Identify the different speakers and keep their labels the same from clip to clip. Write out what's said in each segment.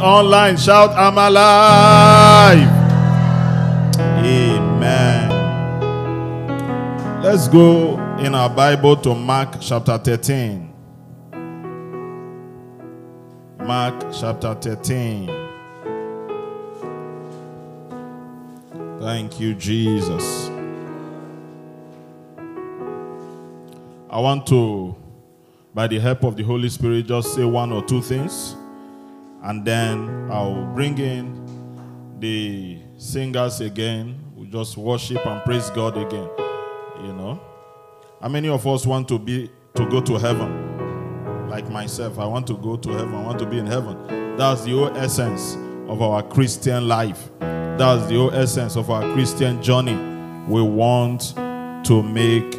Speaker 1: Online, shout, I'm alive. Amen. Let's go in our Bible to Mark chapter 13. Mark chapter 13. Thank you, Jesus. I want to, by the help of the Holy Spirit, just say one or two things. And then I'll bring in the singers again. We just worship and praise God again. You know, how many of us want to go to heaven? Like myself, I want to go to heaven. I want to be in heaven. That's the whole essence of our Christian life. That's the whole essence of our Christian journey. We want to make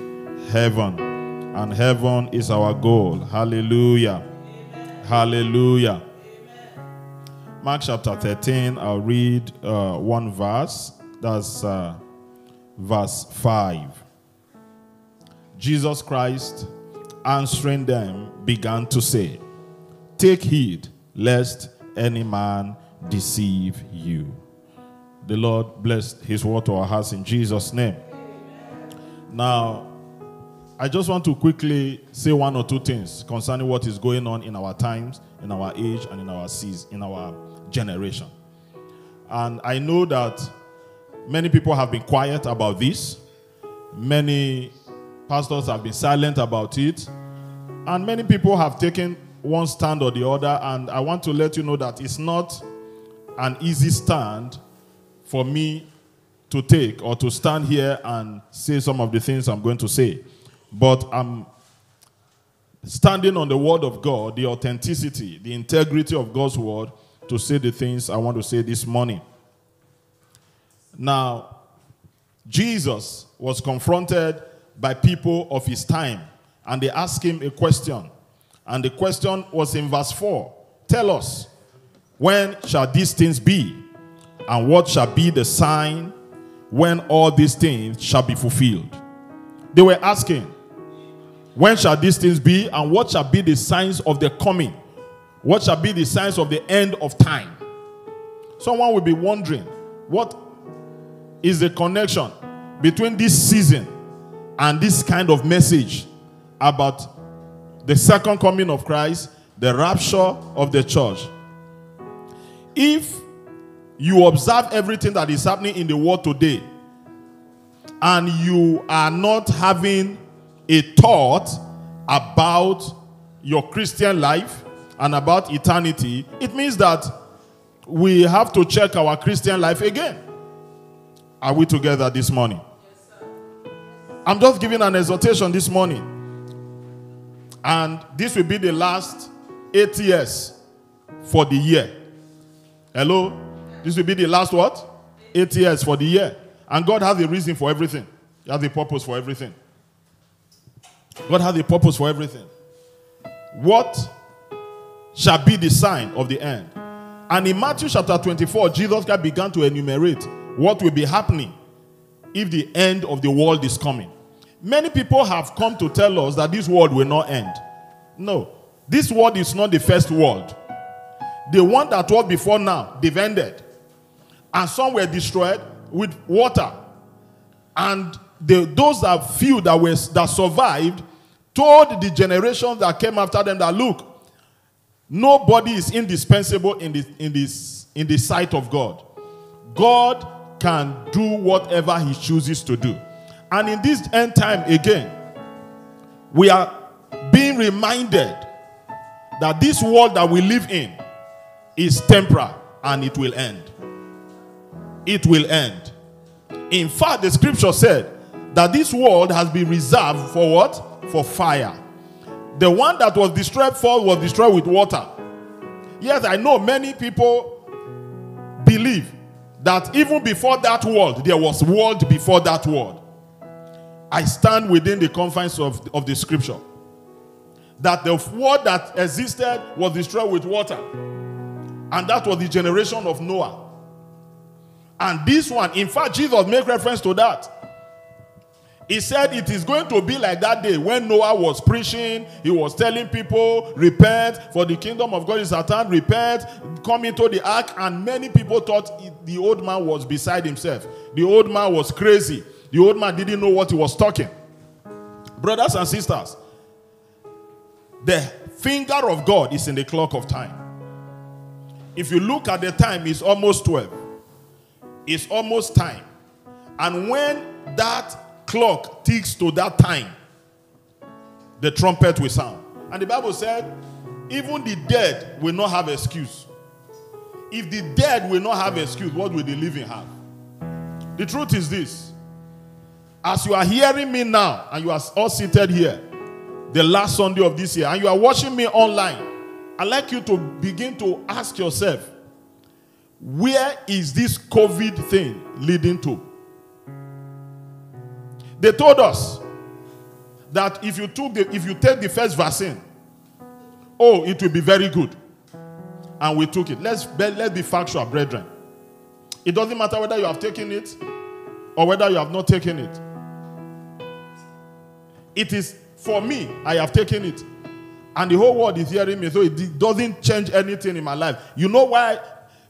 Speaker 1: heaven, and heaven is our goal. Hallelujah. Amen. Hallelujah. Mark chapter 13, I'll read one verse. That's verse 5. Jesus Christ, answering them, began to say, "Take heed, lest any man deceive you." The Lord bless his word to our hearts in Jesus' name. Now, I just want to quickly say one or two things concerning what is going on in our times, in our age, and in our season, in our generation. And I know that many people have been quiet about this. Many pastors have been silent about it. And many people have taken one stand or the other. And I want to let you know that it's not an easy stand for me to take or to stand here and say some of the things I'm going to say. But I'm standing on the word of God, the authenticity, the integrity of God's word, to say the things I want to say this morning. Now, Jesus was confronted by people of his time, and they asked him a question. And the question was in verse 4. Tell us, when shall these things be? And what shall be the sign when all these things shall be fulfilled? They were asking, when shall these things be? And what shall be the signs of the coming? What shall be the signs of the end of time? Someone will be wondering, what is the connection between this season and this kind of message about the second coming of Christ, the rapture of the church? If you observe everything that is happening in the world today, and you are not having a thought about your Christian life and about eternity, it means that we have to check our Christian life again. Are we together this morning? Yes, sir. I'm just giving an exhortation this morning. And this will be the last 8 years for the year. Hello? This will be the last what? 8 years for the year. And God has a reason for everything. He has a purpose for everything. God has a purpose for everything. What shall be the sign of the end? And in Matthew chapter 24, Jesus Christ began to enumerate what will be happening if the end of the world is coming. Many people have come to tell us that this world will not end. No, this world is not the first world. The one that was before now, they've ended. And some were destroyed with water. And those that few that survived told the generations that came after them that, look, nobody is indispensable in the sight of God. God can do whatever he chooses to do. And in this end time again, we are being reminded that this world that we live in is temporal and it will end. It will end. In fact, the scripture said that this world has been reserved for what? For fire. The one that was destroyed first was destroyed with water. Yes, I know many people believe that even before that world, there was world before that world. I stand within the confines of the scripture. That the world that existed was destroyed with water. And that was the generation of Noah. And this one, in fact, Jesus made reference to that. He said it is going to be like that day when Noah was preaching. He was telling people, repent, for the kingdom of God is at hand. Repent, come into the ark. And many people thought the old man was beside himself. The old man was crazy. The old man didn't know what he was talking. Brothers and sisters, the finger of God is in the clock of time. If you look at the time, it's almost 12. It's almost time. And when that clock ticks to that time, the trumpet will sound. And the Bible said, even the dead will not have excuse. If the dead will not have excuse, what will the living have? The truth is this. As you are hearing me now, and you are all seated here, the last Sunday of this year, and you are watching me online, I'd like you to begin to ask yourself, where is this COVID thing leading to? They told us that if you take the first vaccine, oh, it will be very good. And we took it. Let's be factual, brethren. It doesn't matter whether you have taken it or whether you have not taken it. It is, for me, I have taken it. And the whole world is hearing me, so it doesn't change anything in my life. You know why?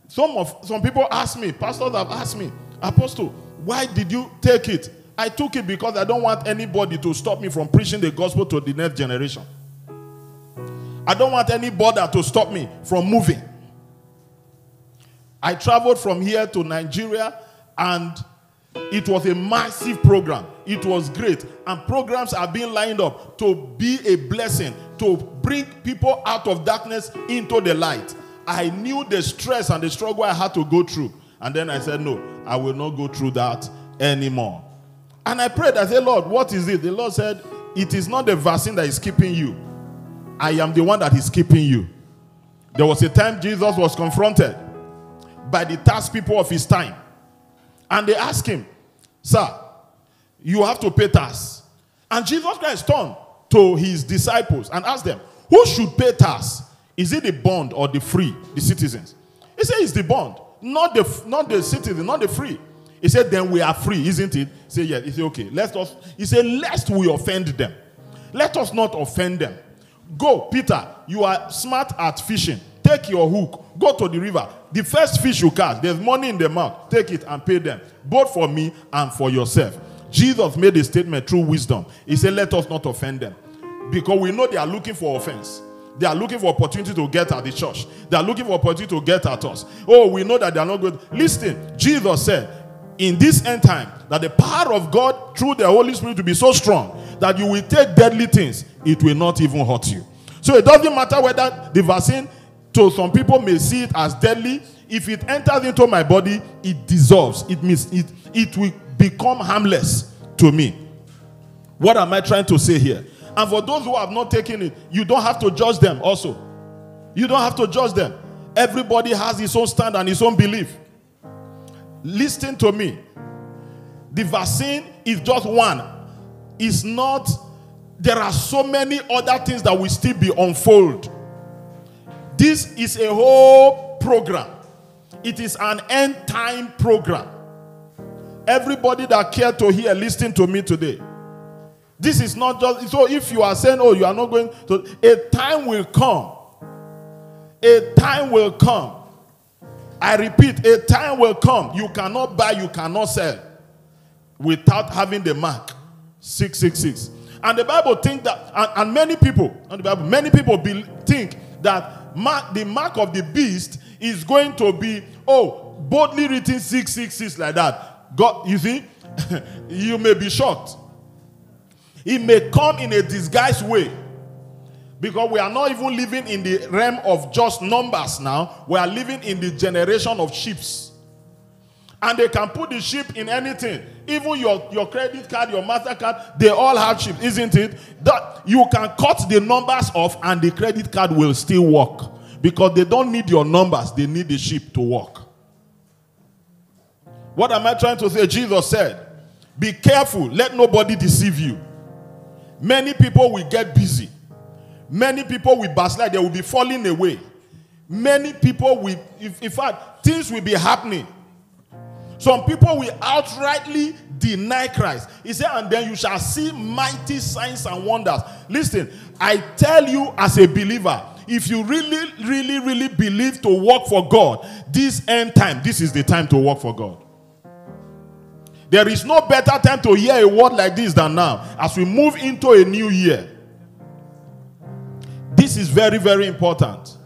Speaker 1: Some people ask me, pastors have asked me, Apostle, why did you take it? I took it because I don't want anybody to stop me from preaching the gospel to the next generation. I don't want anybody to stop me from moving. I traveled from here to Nigeria, and it was a massive program. It was great. And programs are being lined up to be a blessing, to bring people out of darkness into the light. I knew the stress and the struggle I had to go through. And then I said, no, I will not go through that anymore. And I prayed. I said, Lord, what is it? The Lord said, it is not the vaccine that is keeping you. I am the one that is keeping you. There was a time Jesus was confronted by the tax people of his time. And they asked him, sir, you have to pay tax. And Jesus Christ turned to his disciples and asked them, who should pay tax? Is it the bond or the free, the citizens? He said it's the bond, not the citizen, not the free. He said, then we are free, isn't it? He said, yeah. He said, okay. He said, lest we offend them. Let us not offend them. Go, Peter, you are smart at fishing. Take your hook, go to the river. The first fish you catch, there's money in the mouth. Take it and pay them, both for me and for yourself. Jesus made a statement through wisdom. He said, let us not offend them. Because we know they are looking for offense. They are looking for opportunity to get at the church. They are looking for opportunity to get at us. Oh, we know that they are not good. Listen, Jesus said, in this end time, that the power of God through the Holy Spirit will be so strong that you will take deadly things. It will not even hurt you. So it doesn't matter whether the vaccine, to some people, may see it as deadly. If it enters into my body, it dissolves. It means it will become harmless to me. What am I trying to say here? And for those who have not taken it, you don't have to judge them also. You don't have to judge them. Everybody has his own stand and his own belief. Listen to me. The vaccine is just one. It's not. There are so many other things that will still be unfold. This is a whole program. It is an end time program. Everybody that cared to hear, listen to me today. This is not just, so if you are saying, oh, you are not going to, a time will come. A time will come. I repeat, a time will come. You cannot buy, you cannot sell without having the mark 666. And the Bible thinks that, and many people, think that the mark of the beast is going to be, oh, boldly written 666 like that. God, you see, you may be shocked. It may come in a disguised way. Because we are not even living in the realm of just numbers now. We are living in the generation of ships. And they can put the ship in anything. Even your credit card, your MasterCard, they all have chips, isn't it? That you can cut the numbers off and the credit card will still work. Because they don't need your numbers, they need the chip to work. What am I trying to say? Jesus said, be careful, let nobody deceive you. Many people will get busy. Many people will backslide, they will be falling away. Many people will, in fact, things will be happening. Some people will outrightly deny Christ. He said, and then you shall see mighty signs and wonders. Listen, I tell you as a believer, if you really believe to work for God, this end time, this is the time to work for God. There is no better time to hear a word like this than now, as we move into a new year. This is very, very important.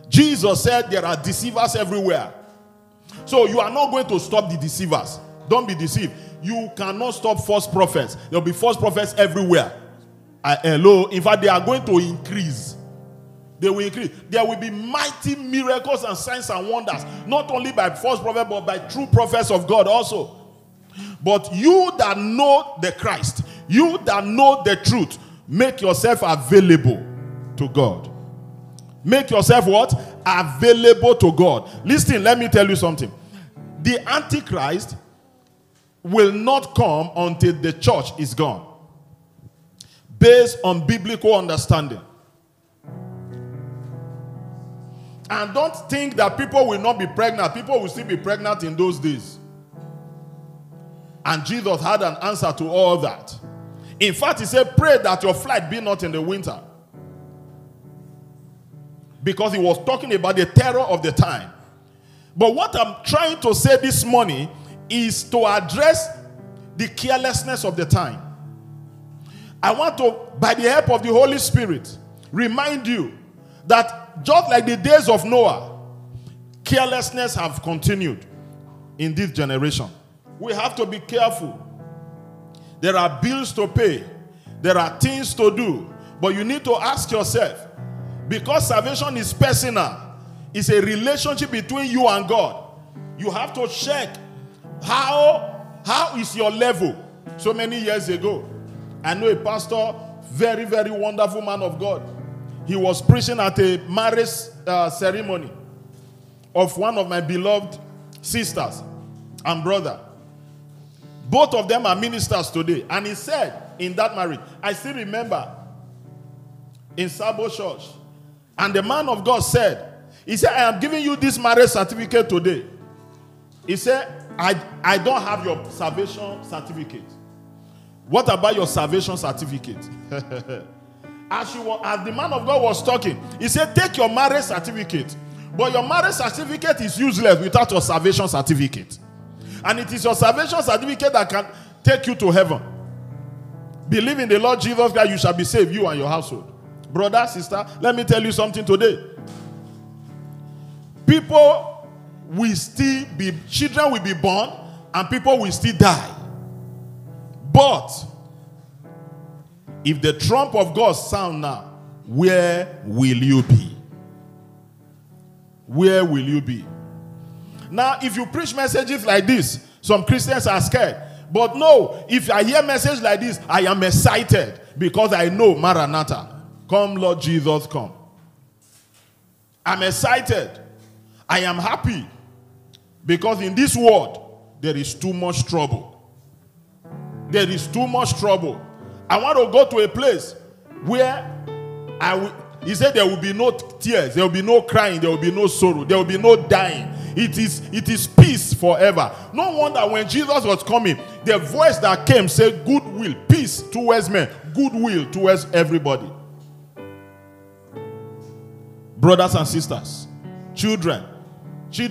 Speaker 1: Jesus said there are deceivers everywhere. So you are not going to stop the deceivers. Don't be deceived. You cannot stop false prophets. There will be false prophets everywhere. Hello. In fact, they are going to increase. They will increase. There will be mighty miracles and signs and wonders. Not only by false prophets, but by true prophets of God also. But you that know the Christ, you that know the truth, make yourself available to God. Make yourself what? Available to God. Listen, let me tell you something. The Antichrist will not come until the church is gone. Based on biblical understanding. And don't think that people will not be pregnant. People will still be pregnant in those days. And Jesus had an answer to all that. In fact, he said, pray that your flight be not in the winter. Because he was talking about the terror of the time. But what I'm trying to say this morning is to address the carelessness of the time. I want to, by the help of the Holy Spirit, remind you that just like the days of Noah, carelessness have continued in this generation. We have to be careful. There are bills to pay. There are things to do. But you need to ask yourself, because salvation is personal, it's a relationship between you and God. You have to check how is your level. So many years ago, I know a pastor, very, very wonderful man of God. He was preaching at a marriage ceremony of one of my beloved sisters and brother. Both of them are ministers today. And he said in that marriage, I still remember in Sabo Church, and the man of God said, he said, I am giving you this marriage certificate today. He said, I don't have your salvation certificate. What about your salvation certificate? As the man of God was talking, he said, take your marriage certificate. But your marriage certificate is useless without your salvation certificate. And it is your salvation certificate that can take you to heaven. Believe in the Lord Jesus Christ, you shall be saved, you and your household. Brother, sister, let me tell you something today. People will still be, children will be born, and people will still die. But if the trump of God sound now, where will you be? Where will you be? Now, if you preach messages like this, some Christians are scared. But no, if I hear messages like this, I am excited because I know Maranatha. Come, Lord Jesus, come. I'm excited. I am happy because in this world, there is too much trouble. There is too much trouble. I want to go to a place where he said there will be no tears, there will be no crying, there will be no sorrow, there will be no dying. It is peace forever. No wonder when Jesus was coming, the voice that came said, goodwill, peace towards men, goodwill towards everybody. Brothers and sisters, children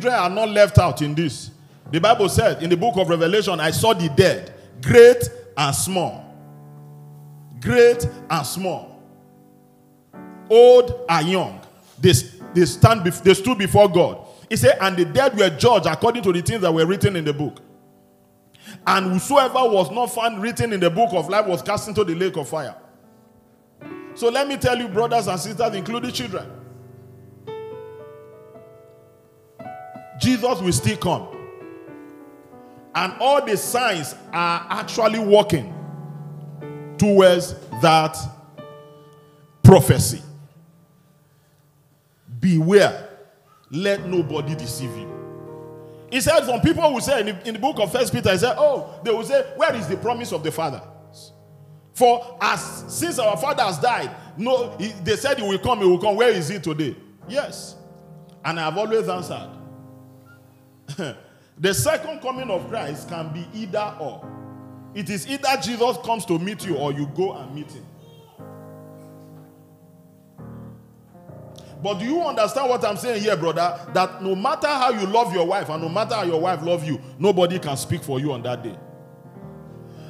Speaker 1: are not left out in this. The Bible said in the book of Revelation, I saw the dead, great and small. Great and small. Old and young. They stood before God. He said, and the dead were judged according to the things that were written in the book. And whosoever was not found written in the book of life was cast into the lake of fire. So let me tell you, brothers and sisters, including children, Jesus will still come. And all the signs are actually working towards that prophecy. Beware. Let nobody deceive you. He said, some people will say in the book of 1 Peter, he said, they will say, where is the promise of the Father? For since our father has died, they said he will come, Where is he today? Yes. And I have always answered. The second coming of Christ can be either or. It is either Jesus comes to meet you or you go and meet him. But do you understand what I'm saying here, brother? That no matter how you love your wife and no matter how your wife loves you, nobody can speak for you on that day.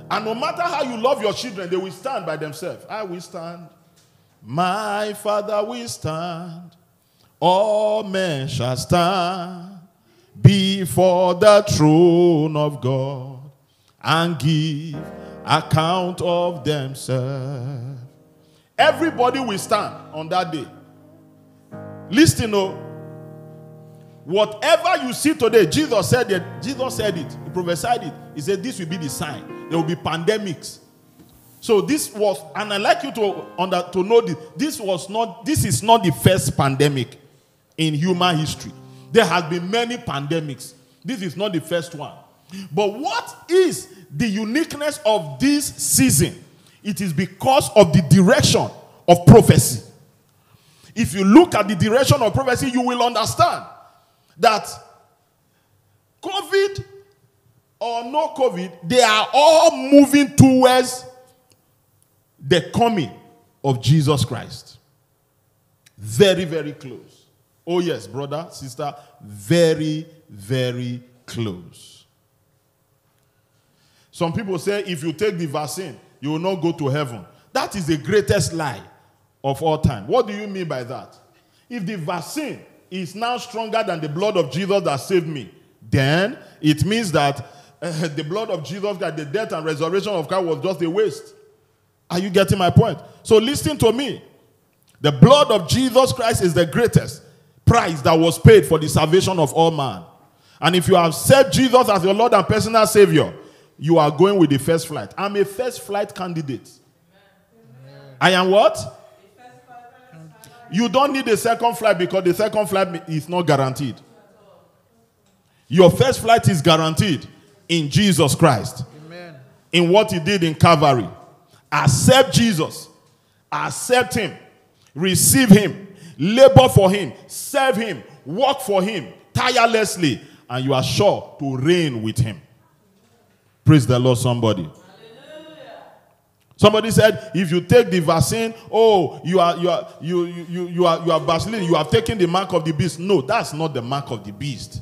Speaker 1: And no matter how you love your children, they will stand by themselves. I will stand. My Father will stand. All men shall stand before the throne of God and give account of themselves. Everybody will stand on that day. Listen, whatever you see today, Jesus said it. He prophesied it. He said this will be the sign. There will be pandemics. So this was, and I'd like you to know this. This is not the first pandemic in human history. There has been many pandemics. This is not the first one. But what is the uniqueness of this season? It is because of the direction of prophecy. If you look at the direction of prophecy, you will understand that COVID or no COVID, they are all moving towards the coming of Jesus Christ. Very, very close. Oh yes, brother, sister, very, very close. Some people say if you take the vaccine, you will not go to heaven. That is the greatest lie of all time. What do you mean by that? If the vaccine is now stronger than the blood of Jesus that saved me, then it means that the blood of Jesus, that the death and resurrection of Christ was just a waste. Are you getting my point? So listen to me. The blood of Jesus Christ is the greatest price that was paid for the salvation of all man. And if you accept Jesus as your Lord and personal Savior, you are going with the first flight. I'm a first flight candidate. Amen. I am what? You don't need a second flight because the second flight is not guaranteed. Your first flight is guaranteed in Jesus Christ. Amen. In what he did in Calvary. Accept Jesus. Accept him. Receive him. Labor for him. Serve him. Work for him tirelessly. And you are sure to reign with him. Praise the Lord, somebody. Somebody said, if you take the vaccine, you are vaccinated, you have taken the mark of the beast. No, that's not the mark of the beast.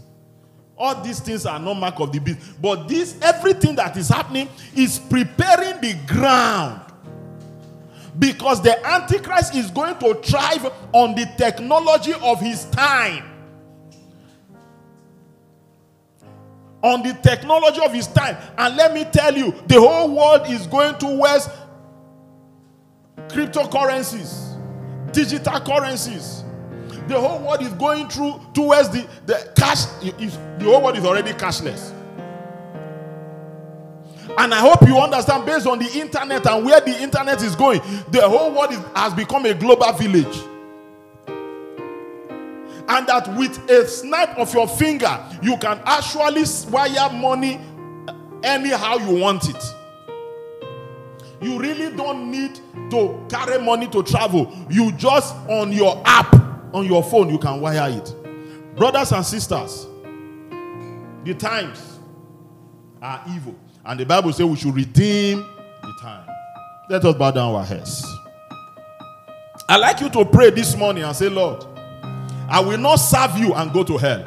Speaker 1: All these things are not mark of the beast. But everything that is happening is preparing the ground. Because the Antichrist is going to thrive on the technology of his time. On the technology of his time. And let me tell you, the whole world is going towards cryptocurrencies, digital currencies. The whole world is going towards the cash. The whole world is already cashless. And I hope you understand, based on the internet and where the internet is going, the whole world has become a global village. And that with a snap of your finger, you can actually wire money anyhow you want it. You really don't need to carry money to travel. You just, on your app, on your phone, you can wire it. Brothers and sisters, the times are evil. And the Bible says we should redeem the time. Let us bow down our heads. I'd like you to pray this morning and say, Lord, I will not serve you and go to hell.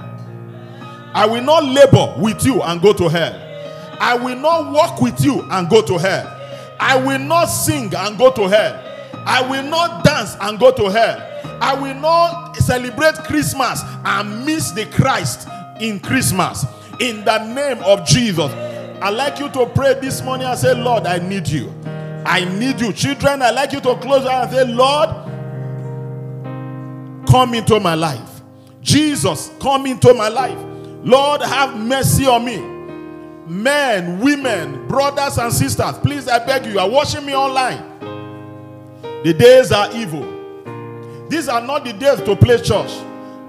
Speaker 1: I will not labor with you and go to hell. I will not walk with you and go to hell. I will not sing and go to hell. I will not dance and go to hell. I will not celebrate Christmas and miss the Christ in Christmas. In the name of Jesus. I'd like you to pray this morning and say, Lord, I need you. I need you. Children, I'd like you to close your eyes and say, Lord, come into my life. Jesus, come into my life. Lord, have mercy on me. Men, women, brothers and sisters, please, I beg you are watching me online. The days are evil. These are not the days to play church.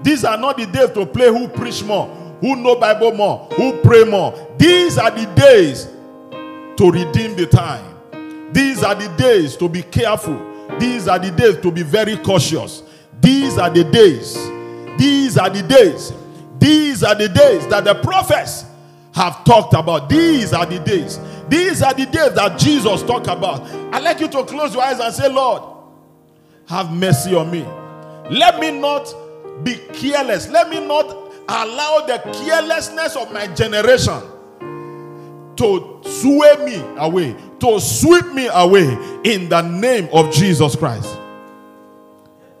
Speaker 1: These are not the days to play who preach more, who know Bible more, who pray more. These are the days to redeem the time. These are the days to be careful. These are the days to be very cautious. These are the days. These are the days. These are the days that the prophets have talked about. These are the days. These are the days that Jesus talked about. I'd like you to close your eyes and say, Lord, have mercy on me. Let me not be careless. Let me not allow the carelessness of my generation to sway me away, to sweep me away, in the name of Jesus Christ.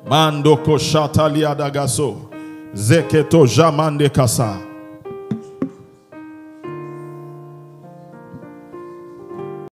Speaker 1: Mando ko shatalia dagaso zeketo jamande kasa.